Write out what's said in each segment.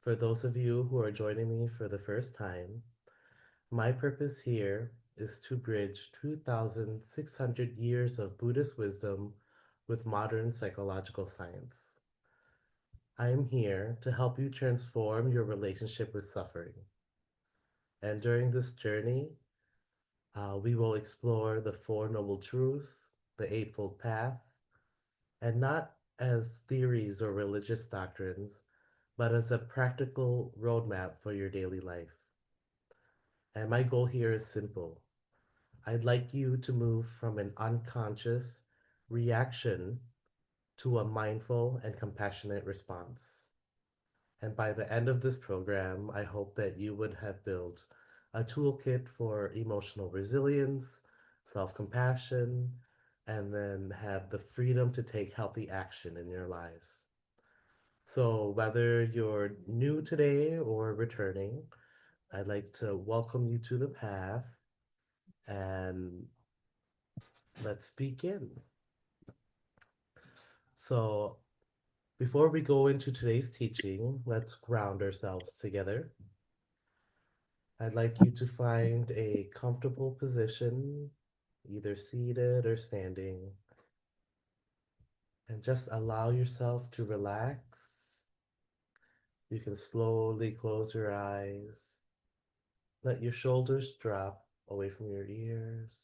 For those of you who are joining me for the first time, my purpose here is to bridge 2,600 years of Buddhist wisdom with modern psychological science. I am here to help you transform your relationship with suffering. And during this journey, we will explore the Four Noble Truths, the Eightfold Path, and not as theories or religious doctrines, but as a practical roadmap for your daily life. And my goal here is simple. I'd like you to move from an unconscious reaction to a mindful and compassionate response. And by the end of this program, I hope that you would have built a toolkit for emotional resilience, self compassion, and then have the freedom to take healthy action in your lives. So, whether you're new today or returning, I'd like to welcome you to the path and let's begin. So, before we go into today's teaching, let's ground ourselves together. I'd like you to find a comfortable position, either seated or standing, and just allow yourself to relax. You can slowly close your eyes. Let your shoulders drop away from your ears,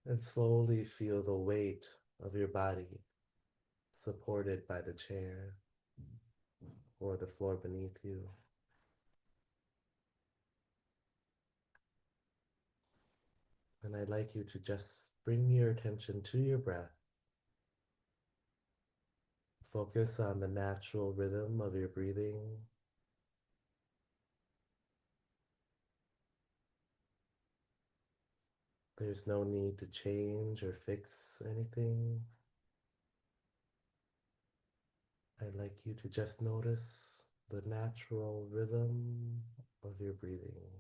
and slowly feel the weight of your body supported by the chair or the floor beneath you. And I'd like you to just bring your attention to your breath. Focus on the natural rhythm of your breathing. There's no need to change or fix anything. I'd like you to just notice the natural rhythm of your breathing.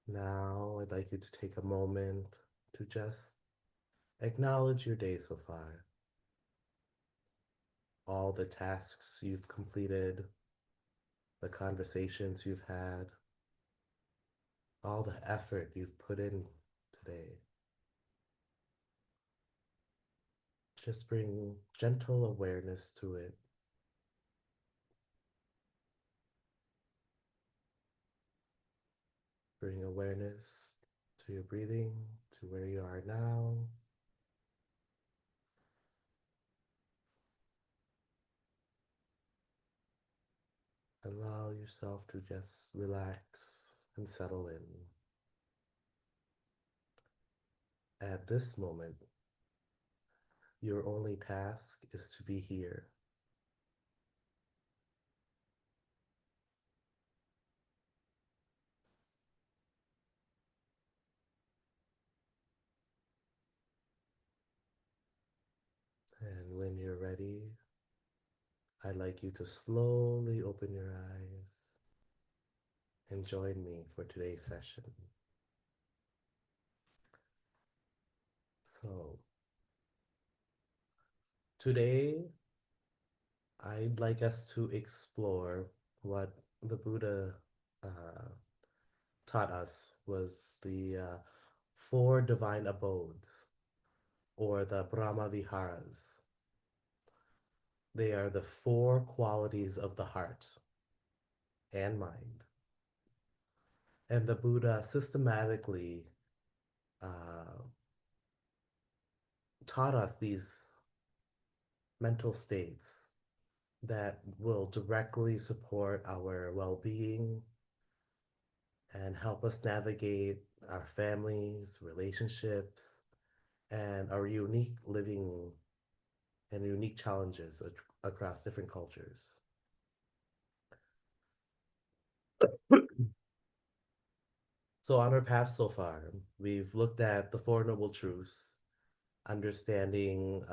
Now, I'd like you to take a moment to just acknowledge your day so far. All the tasks you've completed, the conversations you've had, all the effort you've put in today. Just bring gentle awareness to it. Bring awareness to your breathing, to where you are now. Allow yourself to just relax and settle in. At this moment, your only task is to be here. And when you're ready, I'd like you to slowly open your eyes and join me for today's session. So, today I'd like us to explore what the Buddha uh, taught us was the four divine abodes, or the Brahma Viharas. They are the four qualities of the heart and mind. And the Buddha systematically uh, taught us these mental states that will directly support our well being and help us navigate our families, relationships, and our unique living and unique challenges across different cultures. So, on our path so far, we've looked at the Four Noble Truths, understanding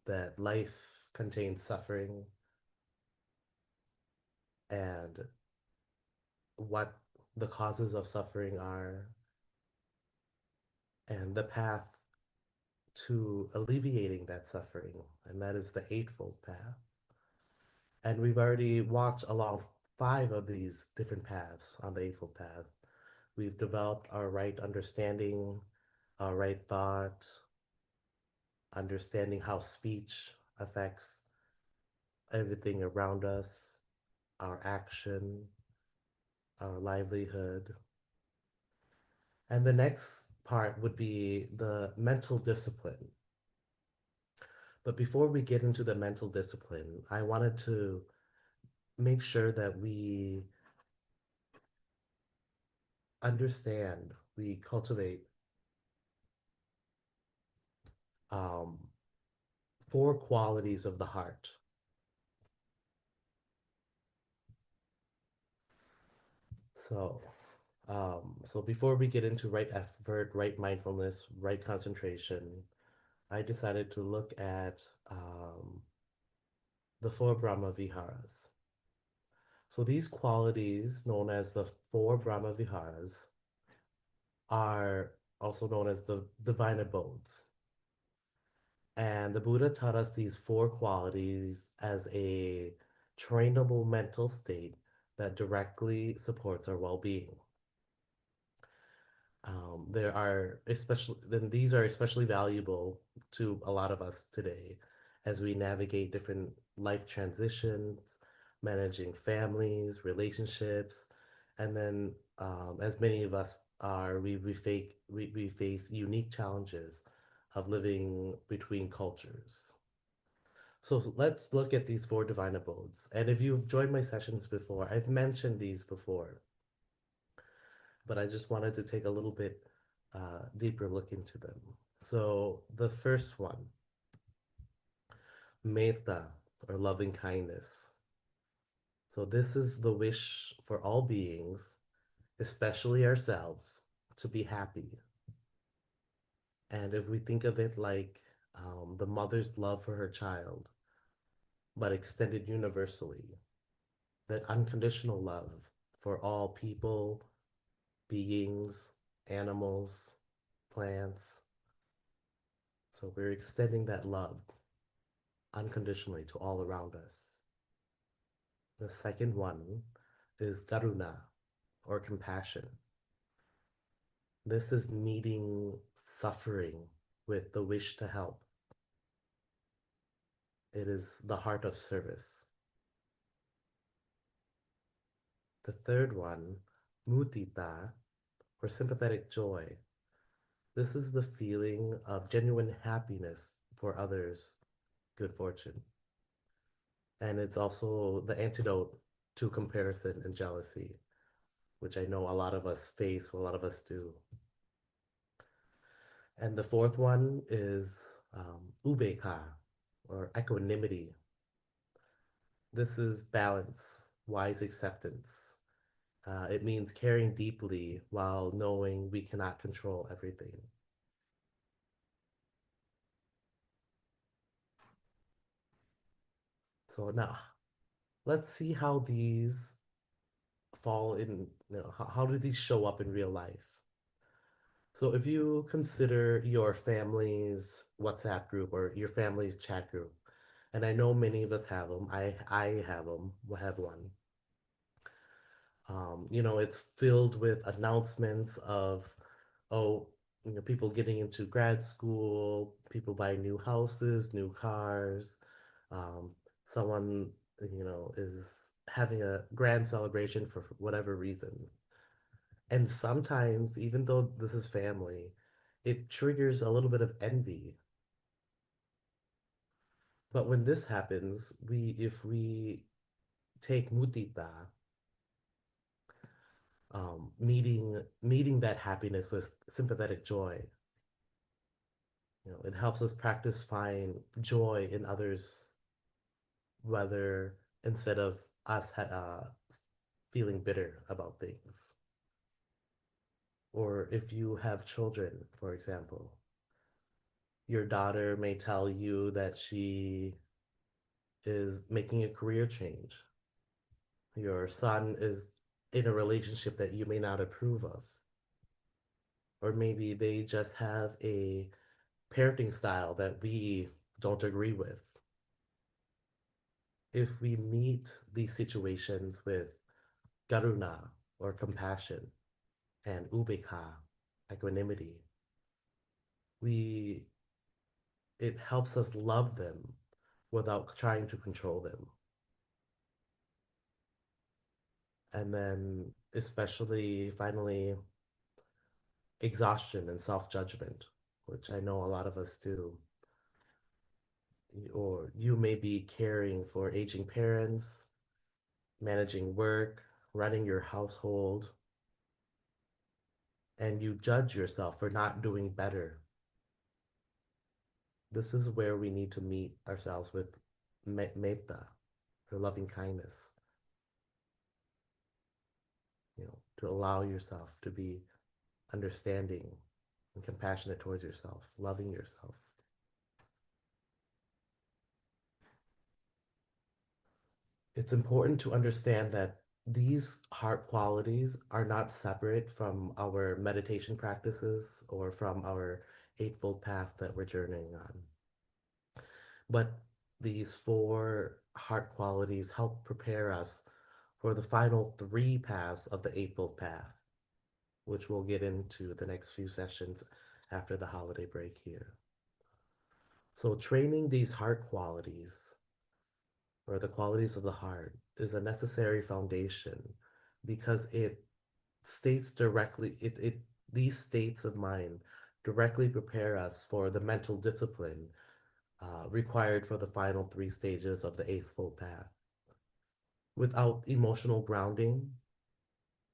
that life contains suffering, and what the causes of suffering are, and the path to alleviating that suffering, and that is the Eightfold Path. And we've already walked along five of these different paths on the Eightfold Path. We've developed our right understanding, our right thought, understanding how speech affects everything around us, our action, our livelihood. And the next part would be the mental discipline. But before we get into the mental discipline, I wanted to make sure that we understand, we cultivate um, four qualities of the heart. So, so before we get into right effort, right mindfulness, right concentration, I decided to look at the four Brahma Viharas. So these qualities, known as the four Brahma Viharas, are also known as the divine abodes. And the Buddha taught us these four qualities as a trainable mental state that directly supports our well-being. There are especially then these are especially valuable to a lot of us today as we navigate different life transitions, managing families, relationships, and then as many of us are, we face unique challenges of living between cultures. So let's look at these four divine abodes. And if you've joined my sessions before, I've mentioned these before, but I just wanted to take a little bit deeper look into them. So the first one, metta, or loving kindness. So this is the wish for all beings, especially ourselves, to be happy. And if we think of it like the mother's love for her child, but extended universally, that unconditional love for all people, beings, animals, plants. So we're extending that love unconditionally to all around us. The second one is karuna, or compassion. This is meeting suffering with the wish to help. It is the heart of service. The third one, mudita, or sympathetic joy. This is the feeling of genuine happiness for others' good fortune. And it's also the antidote to comparison and jealousy, which I know a lot of us face, a lot of us do. And the fourth one is ubeka, or equanimity. This is balance, wise acceptance. It means caring deeply while knowing we cannot control everything. So now, let's see how these fall in, how do these show up in real life? So if you consider your family's WhatsApp group or your family's chat group, and I know many of us have them, I have them, will have one. It's filled with announcements of, oh, people getting into grad school, people buying new houses, new cars, um, someone, is having a grand celebration for whatever reason. And sometimes, even though this is family, it triggers a little bit of envy. But when this happens, if we take mudita, meeting that happiness with sympathetic joy, it helps us practice find joy in others, whether instead of us feeling bitter about things. Or if you have children, for example, your daughter may tell you that she is making a career change. Your son is in a relationship that you may not approve of, or maybe they just have a parenting style that we don't agree with. If we meet these situations with karuna or compassion and ubeka, equanimity, we it helps us love them without trying to control them. And then especially finally exhaustion and self-judgment, which I know a lot of us do. Or you may be caring for aging parents, managing work, running your household, and you judge yourself for not doing better. This is where we need to meet ourselves with metta, or loving kindness, to allow yourself to be understanding and compassionate towards yourself, loving yourself. It's important to understand that these heart qualities are not separate from our meditation practices or from our Eightfold Path that we're journeying on. But these four heart qualities help prepare us for the final three paths of the Eightfold Path, which we'll get into the next few sessions after the holiday break here. So, training these heart qualities, or the qualities of the heart, is a necessary foundation because it states directly, these states of mind directly prepare us for the mental discipline required for the final three stages of the Eightfold Path. Without emotional grounding,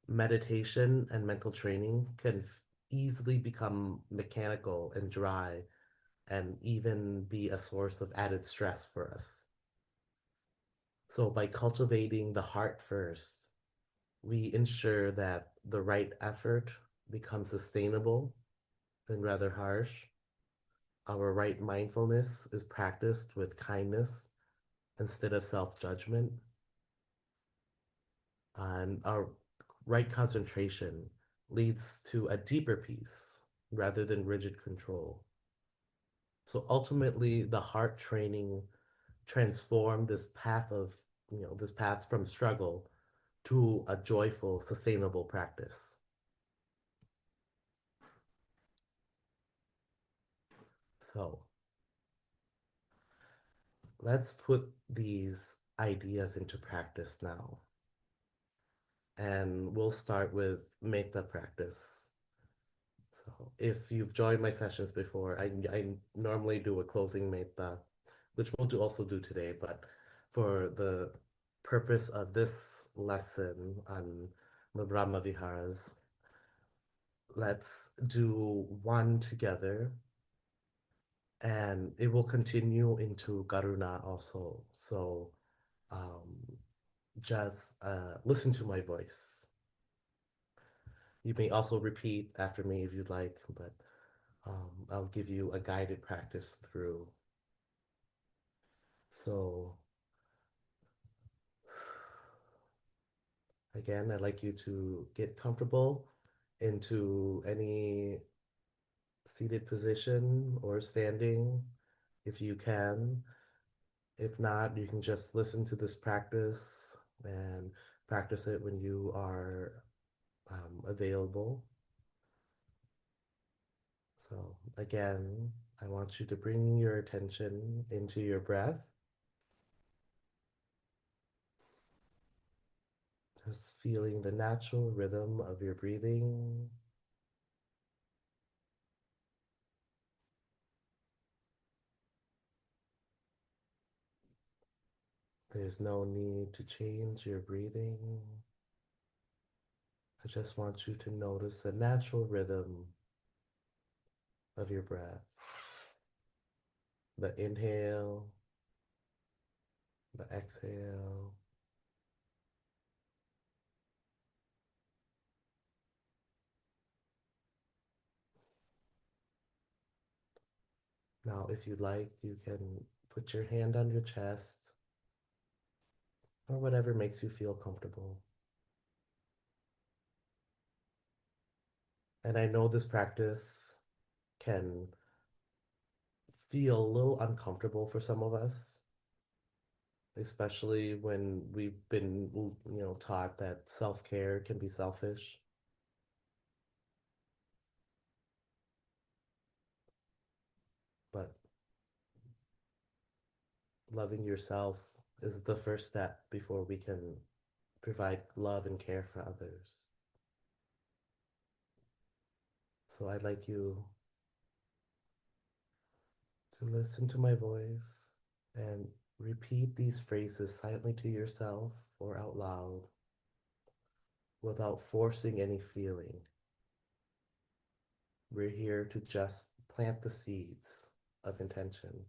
meditation and mental training can easily become mechanical and dry and even be a source of added stress for us. So, by cultivating the heart first, we ensure that the right effort becomes sustainable and rather harsh. Our right mindfulness is practiced with kindness instead of self judgment. And our right concentration leads to a deeper peace rather than rigid control. So ultimately, the heart training transformed this path from struggle to a joyful, sustainable practice. So let's put these ideas into practice now. And we'll start with metta practice. So if you've joined my sessions before, I normally do a closing metta, which we'll also do today, but for the purpose of this lesson on the Brahma Viharas, let's do one together, and it will continue into Karuna also. So um, just listen to my voice. You may also repeat after me if you'd like, but I'll give you a guided practice through. So, again, I'd like you to get comfortable into any seated position or standing if you can. If not, you can just listen to this practice and practice it when you are available. So, again, I want you to bring your attention into your breath. Just feeling the natural rhythm of your breathing. There's no need to change your breathing. I just want you to notice the natural rhythm of your breath. The inhale, the exhale. Now, if you'd like, you can put your hand on your chest or whatever makes you feel comfortable. And I know this practice can feel a little uncomfortable for some of us, especially when we've been, taught that self-care can be selfish. But loving yourself is the first step before we can provide love and care for others. So I'd like you to listen to my voice and repeat these phrases silently to yourself or out loud without forcing any feeling. We're here to just plant the seeds of intention.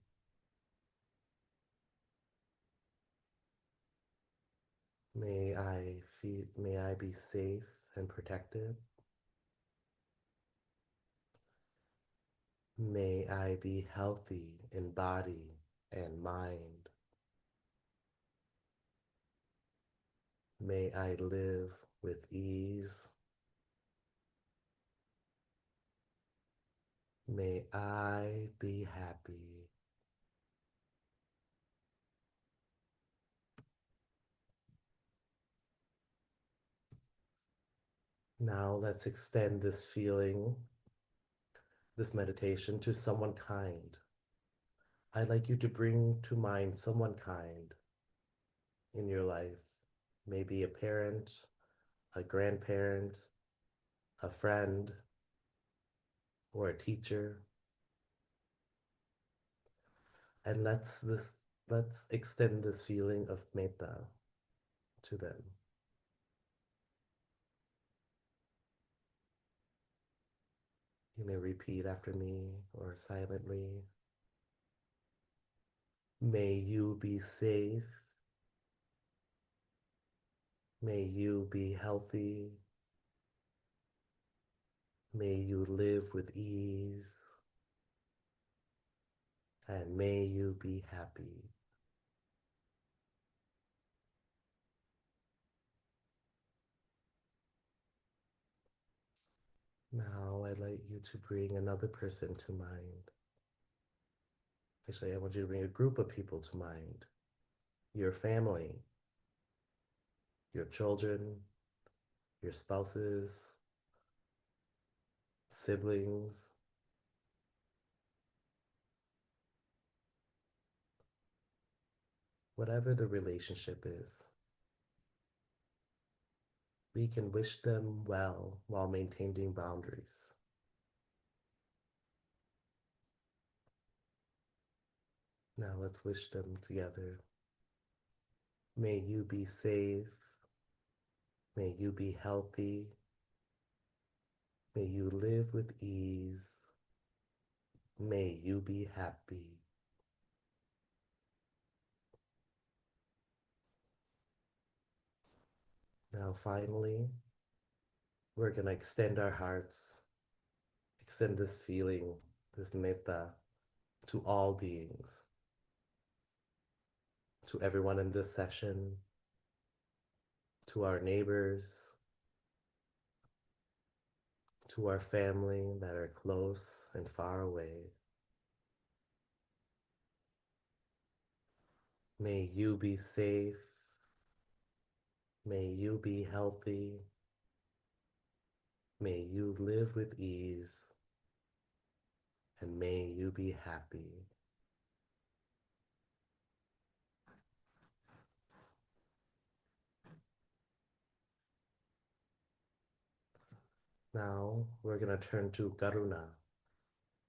May I be safe and protected. May I be healthy in body and mind. May I live with ease. May I be happy. Now let's extend this feeling, this meditation to someone kind. I'd like you to bring to mind someone kind in your life. Maybe a parent, a grandparent, a friend, or a teacher. And let's extend this feeling of metta to them. You may repeat after me or silently. May you be safe. May you be healthy. May you live with ease. And may you be happy. Now I'd like you to bring another person to mind. Actually, I want you to bring a group of people to mind. Your family, your children, your spouses, siblings, whatever the relationship is. We can wish them well while maintaining boundaries. Now let's wish them together. May you be safe. May you be healthy. May you live with ease. May you be happy. Now, finally, we're going to extend our hearts, extend this feeling, this metta to all beings, to everyone in this session, to our neighbors, to our family that are close and far away. May you be safe. May you be healthy. May you live with ease. And may you be happy. Now we're going to turn to karuna,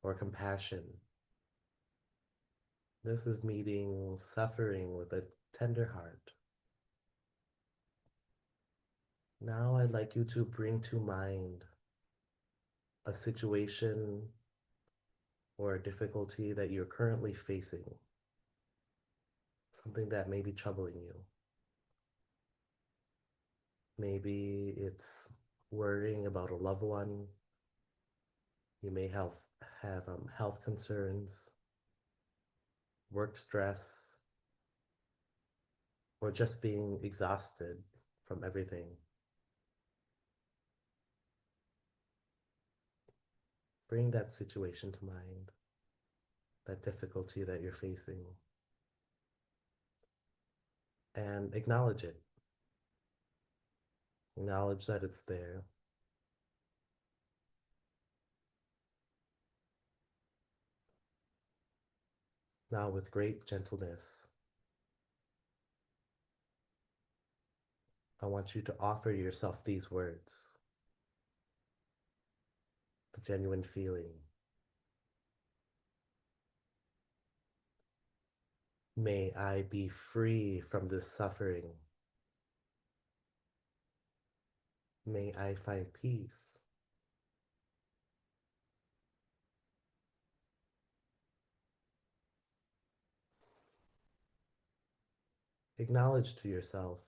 or compassion. This is meeting suffering with a tender heart. Now I'd like you to bring to mind a situation or a difficulty that you're currently facing, something that may be troubling you. Maybe it's worrying about a loved one. You may have health concerns, work stress, or just being exhausted from everything. Bring that situation to mind, that difficulty that you're facing, and acknowledge it. Acknowledge that it's there. Now, with great gentleness, I want you to offer yourself these words, the genuine feeling. May I be free from this suffering. May I find peace. Acknowledge to yourself,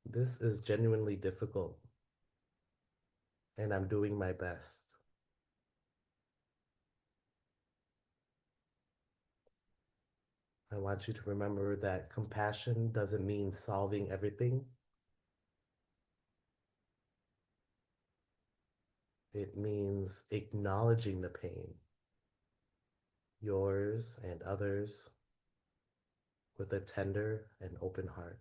this is genuinely difficult, and I'm doing my best. I want you to remember that compassion doesn't mean solving everything. It means acknowledging the pain, yours and others, with a tender and open heart.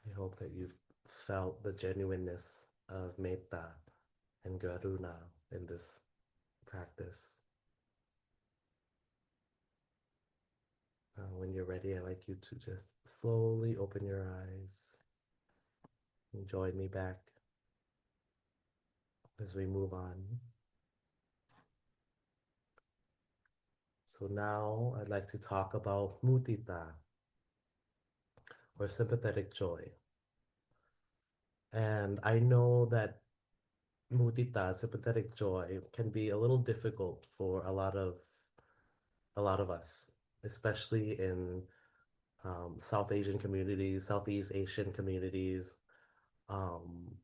I hope that you've felt the genuineness of metta and karuna in this practice. When you're ready, I'd like you to just slowly open your eyes and join me back as we move on. So now I'd like to talk about mudita, or sympathetic joy. And I know that mudita, sympathetic joy, can be a little difficult for a lot of us, especially in South Asian communities, Southeast Asian communities. Um,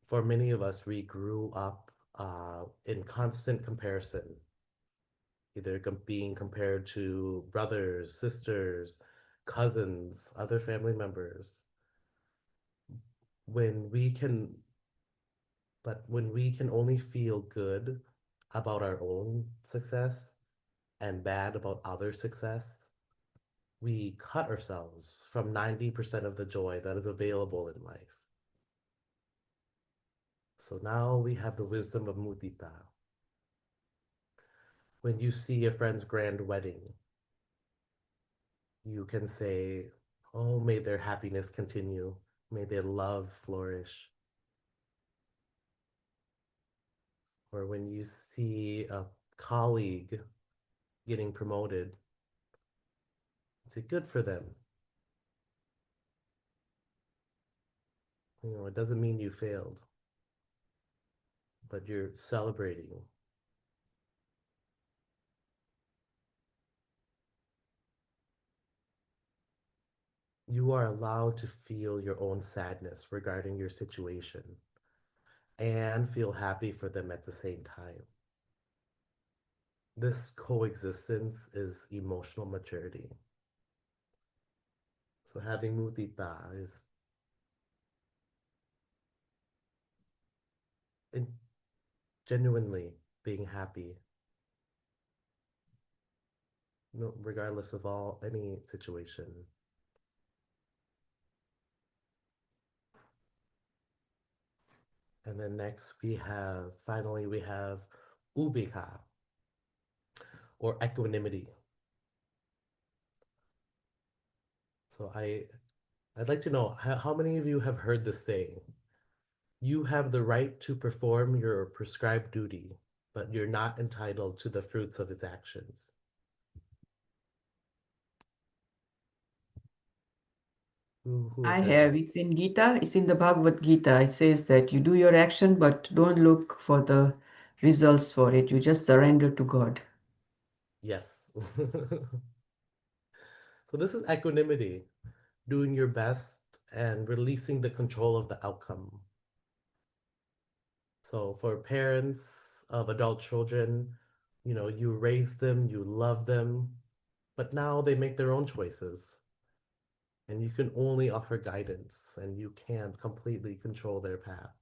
for many of us, we grew up in constant comparison, either being compared to brothers, sisters, cousins, other family members. When we can, but when we can only feel good about our own success and bad about other success, we cut ourselves from 90% of the joy that is available in life. So now we have the wisdom of mudita. When you see a friend's grand wedding, you can say, oh, may their happiness continue. May their love flourish. Or when you see a colleague getting promoted, say, good for them. It doesn't mean you failed, but you're celebrating. You are allowed to feel your own sadness regarding your situation and feel happy for them at the same time. This coexistence is emotional maturity. So having mudita is genuinely being happy, regardless of any situation. And then next finally we have ubika, or equanimity. So I'd like to know how many of you have heard this saying? You have the right to perform your prescribed duty, but you're not entitled to the fruits of its actions. Who I has heard have. that? It's in Gita. It's in the Bhagavad Gita. It says that you do your action, but don't look for the results for it. You just surrender to God. Yes. So this is equanimity, doing your best and releasing the control of the outcome. So for parents of adult children, you raise them, you love them, but now they make their own choices, and you can only offer guidance, and you can't completely control their path.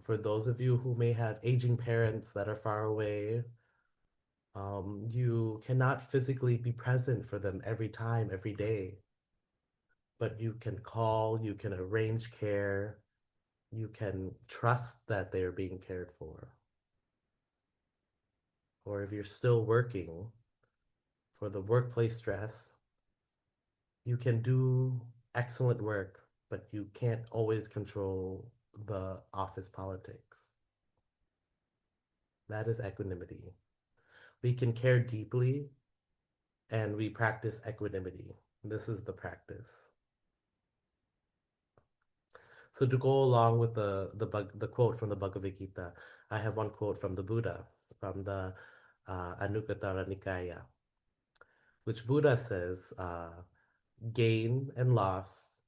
For those of you who may have aging parents that are far away, you cannot physically be present for them every time, every day, but you can call, you can arrange care, you can trust that they're being cared for. Or if you're still working, for the workplace stress, you can do excellent work, but you can't always control the office politics. That is equanimity. We can care deeply and we practice equanimity. This is the practice. So to go along with the quote from the Bhagavad Gita, I have one quote from the Buddha, from the Anuttara Nikaya, which Buddha says, gain and loss,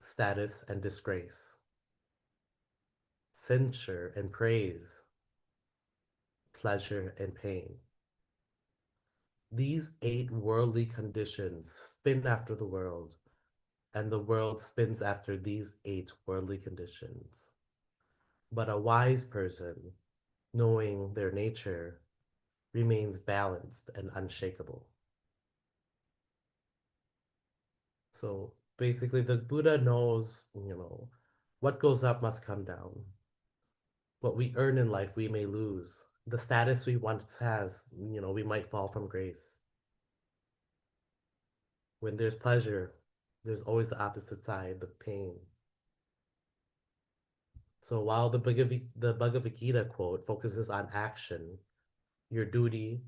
status and disgrace, censure and praise, pleasure and pain. These eight worldly conditions spin after the world, and the world spins after these eight worldly conditions. But a wise person, knowing their nature, remains balanced and unshakable. So basically, the Buddha knows, what goes up must come down. What we earn in life, we may lose. The status we once has, we might fall from grace. When there's pleasure, there's always the opposite side, the pain. So while the Bhagavad Gita quote focuses on action, your duty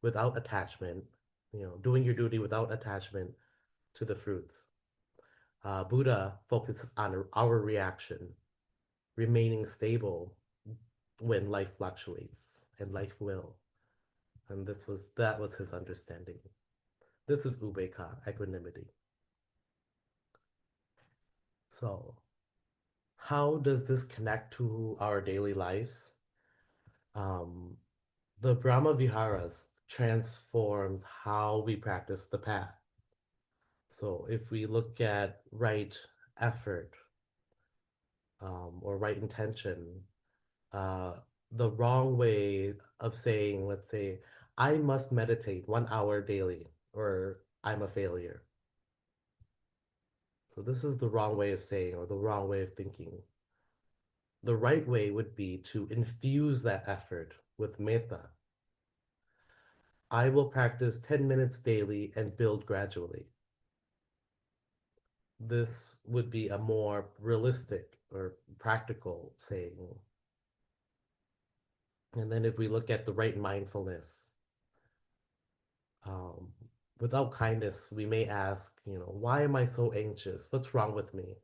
without attachment, doing your duty without attachment to the fruits. Buddha focuses on our reaction, remaining stable when life fluctuates, and life will. And that was his understanding. This is ubeka, equanimity. So, how does this connect to our daily lives? Um, the Brahma Viharas transformed how we practice the path. So, if we look at right effort, or right intention, uh, the wrong way of saying, let's say, I must meditate 1 hour daily, or I'm a failure. So this is the wrong way of saying, or the wrong way of thinking. The right way would be to infuse that effort with metta. I will practice 10 minutes daily and build gradually. This would be a more realistic or practical saying. And then if we look at the right mindfulness, um, without kindness, we may ask, why am I so anxious? What's wrong with me?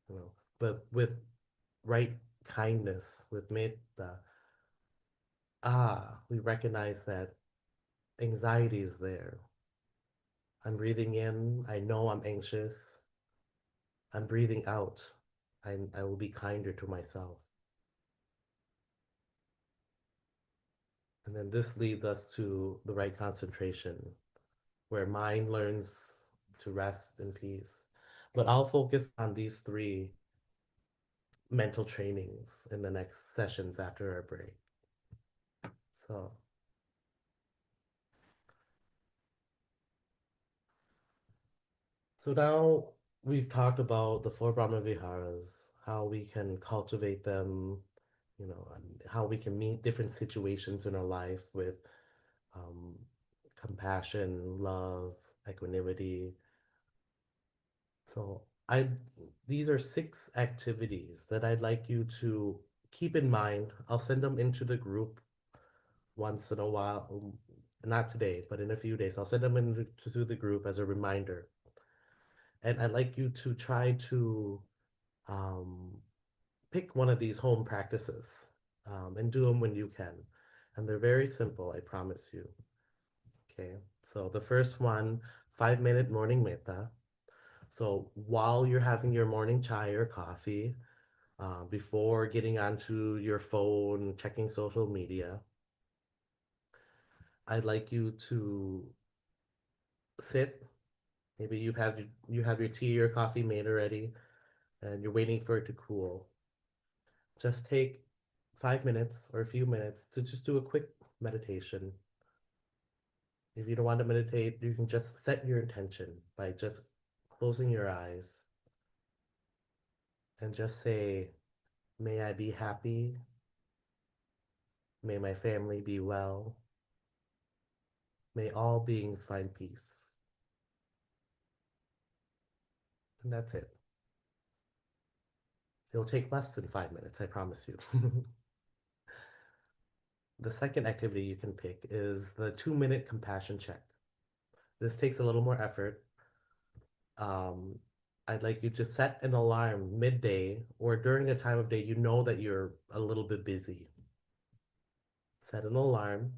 You know, but with right kindness, with metta, we recognize that anxiety is there. I'm breathing in, I know I'm anxious. I'm breathing out. I will be kinder to myself. And then this leads us to the right concentration, where mind learns to rest in peace. But I'll focus on these three mental trainings in the next sessions after our break. So, so now we've talked about the four Brahma Viharas, how we can cultivate them, and how we can meet different situations in our life with um, compassion, love, equanimity. So these are 6 activities that I'd like you to keep in mind. I'll send them into the group once in a while, not today, but in a few days. I'll send them into the group as a reminder. And I'd like you to try to um, pick one of these home practices. and do them when you can. And they're very simple, I promise you. Okay, so the first one, 5 minute morning metta. So while you're having your morning chai or coffee, before getting onto your phone, checking social media, I'd like you to sit. Maybe you have your tea or coffee made already, and you're waiting for it to cool. Just take 5 minutes or a few minutes to just do a quick meditation. If you don't want to meditate, you can just set your intention by just closing your eyes and just say, may I be happy. May my family be well. May all beings find peace. And that's it. It'll take less than 5 minutes, I promise you. The second activity you can pick is the 2 minute compassion check. This takes a little more effort. Um, I'd like you to set an alarm midday or during a time of day you know that you're a little bit busy. Set an alarm.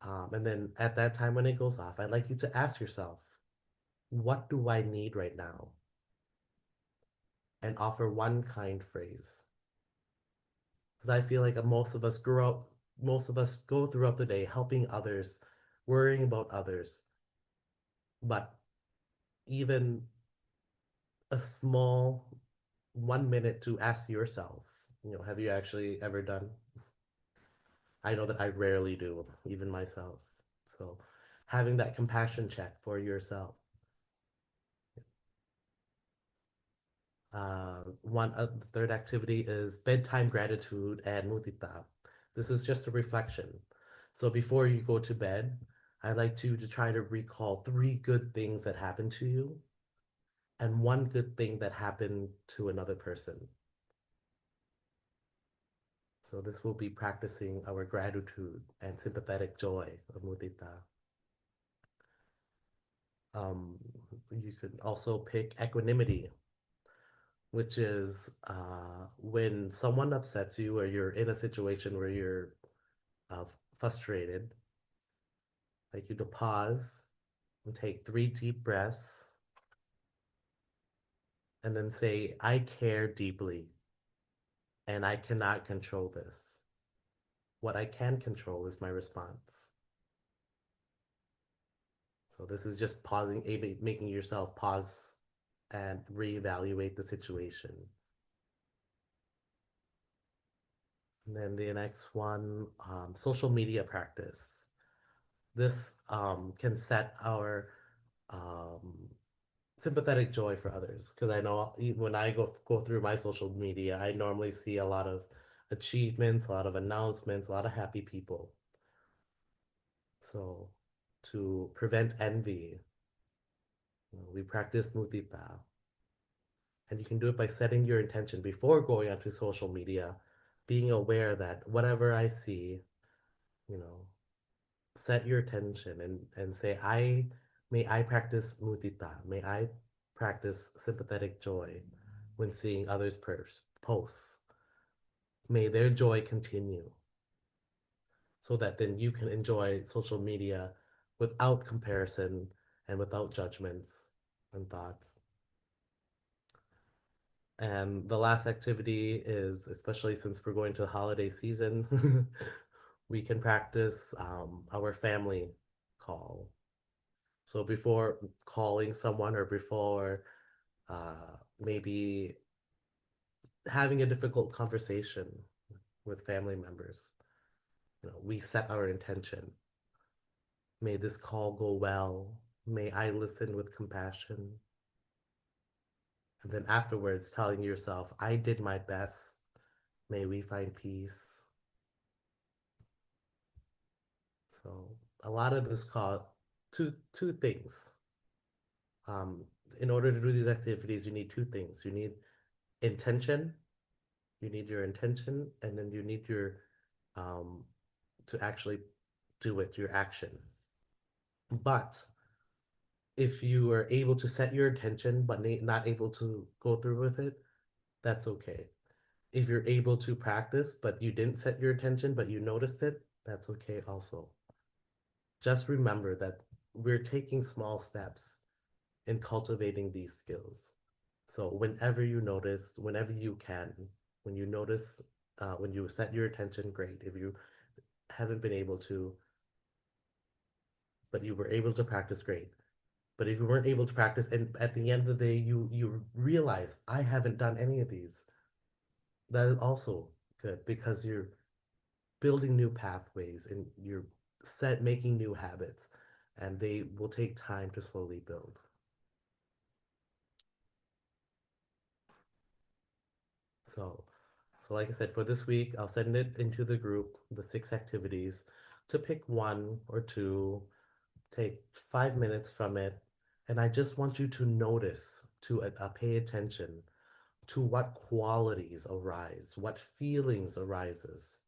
And then at that time when it goes off, I'd like you to ask yourself, what do I need right now? And offer one kind phrase. Because I feel like most of us go throughout the day helping others, worrying about others. But even a small 1 minute to ask yourself, have you actually ever done? I know that I rarely do, even myself. So having that compassion check for yourself. The third activity is bedtime gratitude and mudita. This is just a reflection. So before you go to bed, I'd like you to try to recall three good things that happened to you and one good thing that happened to another person. So this will be practicing our gratitude and sympathetic joy of mudita. Um, you could also pick equanimity, which is when someone upsets you or you're in a situation where you're uh, frustrated, like you to pause and take 3 deep breaths and then say, I care deeply and I cannot control this. What I can control is my response. So this is just pausing, making yourself pause and reevaluate the situation. And then the next one, social media practice. This can set our um, sympathetic joy for others because I know when I go through my social media, I normally see a lot of achievements, a lot of announcements, a lot of happy people. So to prevent envy, we practice mudita, and you can do it by setting your intention before going onto social media, being aware that whatever I see, you know, set your attention and say, I practice mudita, may I practice sympathetic joy when seeing others' posts. May their joy continue so that then you can enjoy social media without comparison and without judgments and thoughts. And the last activity is, especially since we're going to the holiday season, we can practice our family call. So before calling someone or before maybe having a difficult conversation with family members, we set our intention. May this call go well. May I listen with compassion. And then afterwards, telling yourself, I did my best. May we find peace. So a lot of this call two things. Um, in order to do these activities, you need two things. You need intention. You need your intention, and then you need your um, to actually do it, your action. But if you are able to set your intention but not able to go through with it, that's okay. If you're able to practice, but you didn't set your attention, but you noticed it, that's okay also. Just remember that we're taking small steps in cultivating these skills. So whenever you notice, whenever you can, when you notice, when you set your attention, great. If you haven't been able to, but you were able to practice, great. But if you weren't able to practice, and at the end of the day, you realize I haven't done any of these, that is also good because you're building new pathways and you're making new habits, and they will take time to slowly build. So, so like I said, for this week, I'll send it into the group, the 6 activities, to pick one or two, take 5 minutes from it, and I just want you to notice, to pay attention to what qualities arise, what feelings arises.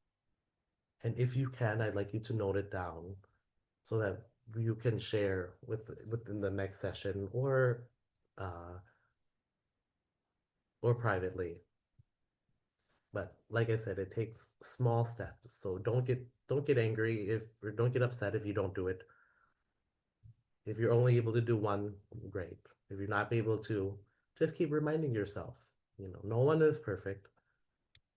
And if you can, I'd like you to note it down so that you can share within the next session uh, or privately. But like I said, it takes small steps. So don't get angry if or don't get upset if you don't do it. If you're only able to do one, great. If you're not able to, just keep reminding yourself. No one is perfect,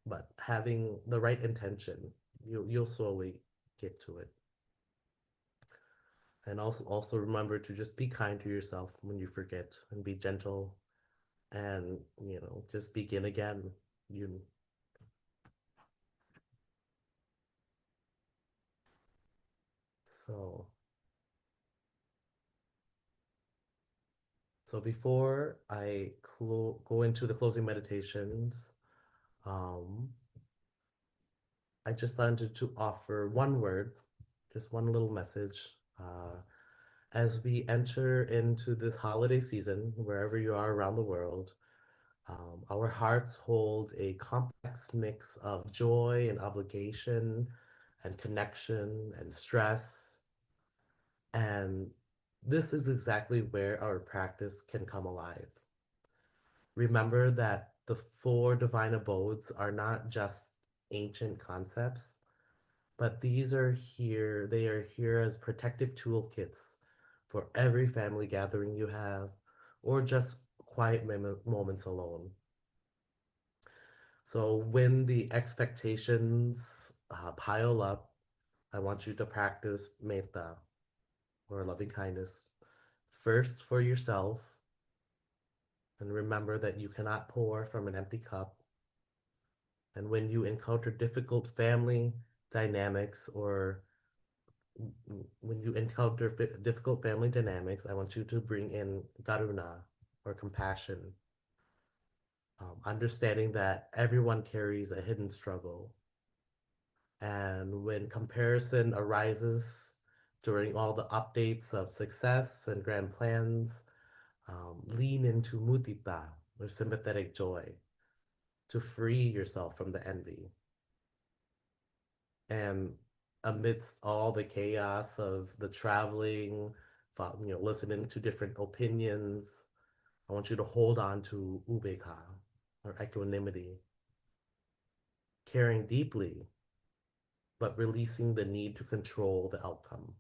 but having the right intention, you'll slowly get to it. And also remember to just be kind to yourself when you forget and be gentle and just begin again. You so so before I go into the closing meditations, um, I just wanted to offer one word, just one little message. As we enter into this holiday season, wherever you are around the world, our hearts hold a complex mix of joy and obligation and connection and stress. And this is exactly where our practice can come alive. Remember that the four divine abodes are not just ancient concepts, but they are here as protective toolkits for every family gathering you have, or just quiet moments alone. So when the expectations pile up, I want you to practice metta, or loving kindness, first for yourself, and remember that you cannot pour from an empty cup. And when you encounter difficult family dynamics, or when you encounter difficult family dynamics, I want you to bring in karuna, or compassion, understanding that everyone carries a hidden struggle. And when comparison arises during all the updates of success and grand plans, lean into mudita, or sympathetic joy, to free yourself from the envy. And amidst all the chaos of the traveling, listening to different opinions, I want you to hold on to ubeka, or equanimity, caring deeply, but releasing the need to control the outcome.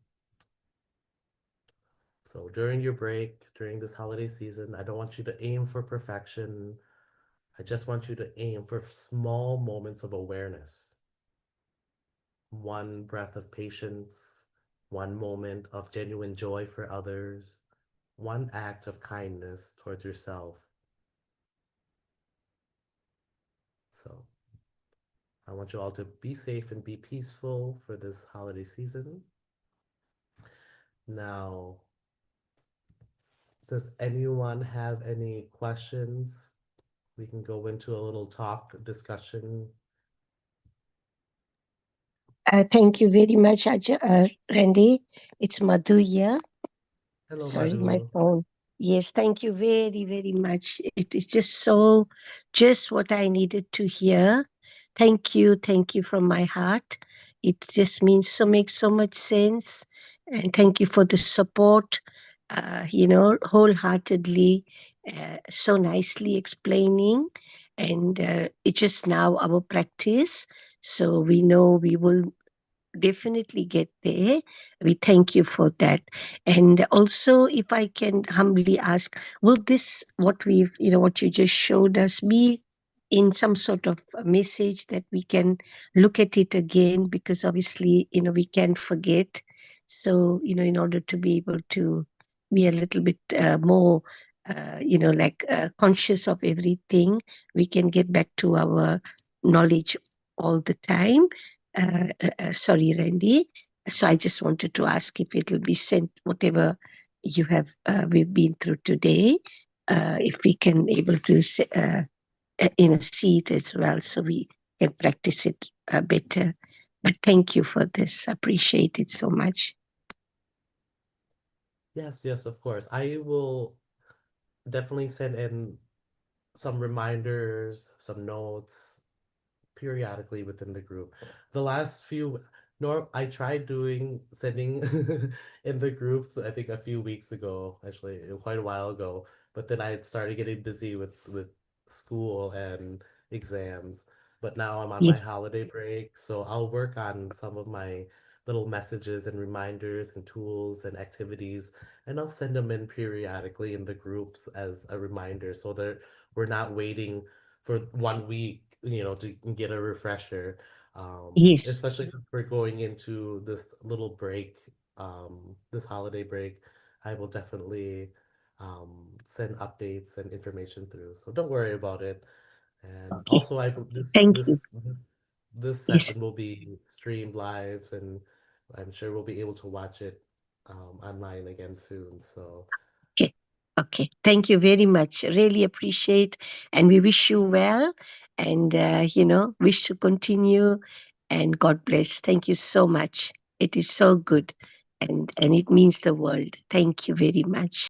So during your break, during this holiday season, I don't want you to aim for perfection. I just want you to aim for small moments of awareness. One breath of patience, one moment of genuine joy for others, one act of kindness towards yourself. So I want you all to be safe and be peaceful for this holiday season. Now, does anyone have any questions? We can go into a little talk discussion. Thank you very much, Rhendy. It's Madhu here. Hello, Sorry, my Madhu. phone. Yes, thank you very, very much. It is just what I needed to hear. Thank you from my heart. It just makes so much sense. And thank you for the support, wholeheartedly, so nicely explaining. And it's just now our practice. So we know we will definitely get there. We thank you for that. And also, if I can humbly ask, will this, what we've, what you just showed us, be in some sort of a message that we can look at it again? Because obviously, we can forget. So, in order to be able to be a little bit more, conscious of everything, we can get back to our knowledge all the time. Sorry, Randy. So I just wanted to ask if it will be sent, whatever you have, we've been through today, if we can able to, see it as well, so we can practice it better. But thank you for this. Appreciate it so much. Yes, yes, of course. I will definitely send in some reminders, some notes periodically within the group. The last few, nor I tried doing sending in the groups, I think a few weeks ago, actually quite a while ago, but then I had started getting busy with school and exams. But now I'm on my Yes, holiday break, so I'll work on some of my little messages and reminders and tools and activities, and I'll send them in periodically in the groups as a reminder so that we're not waiting for 1 week, to get a refresher. yes. Especially since we're going into this little break, this holiday break, I will definitely send updates and information through. So don't worry about it. And Okay. also, this Thank you. this Yes. session will be streamed live, and I'm sure we'll be able to watch it online again soon. So Okay. Okay. Thank you very much. Really appreciate, and we wish you well, and wish to continue. And God bless. Thank you so much. It is so good, and it means the world. Thank you very much.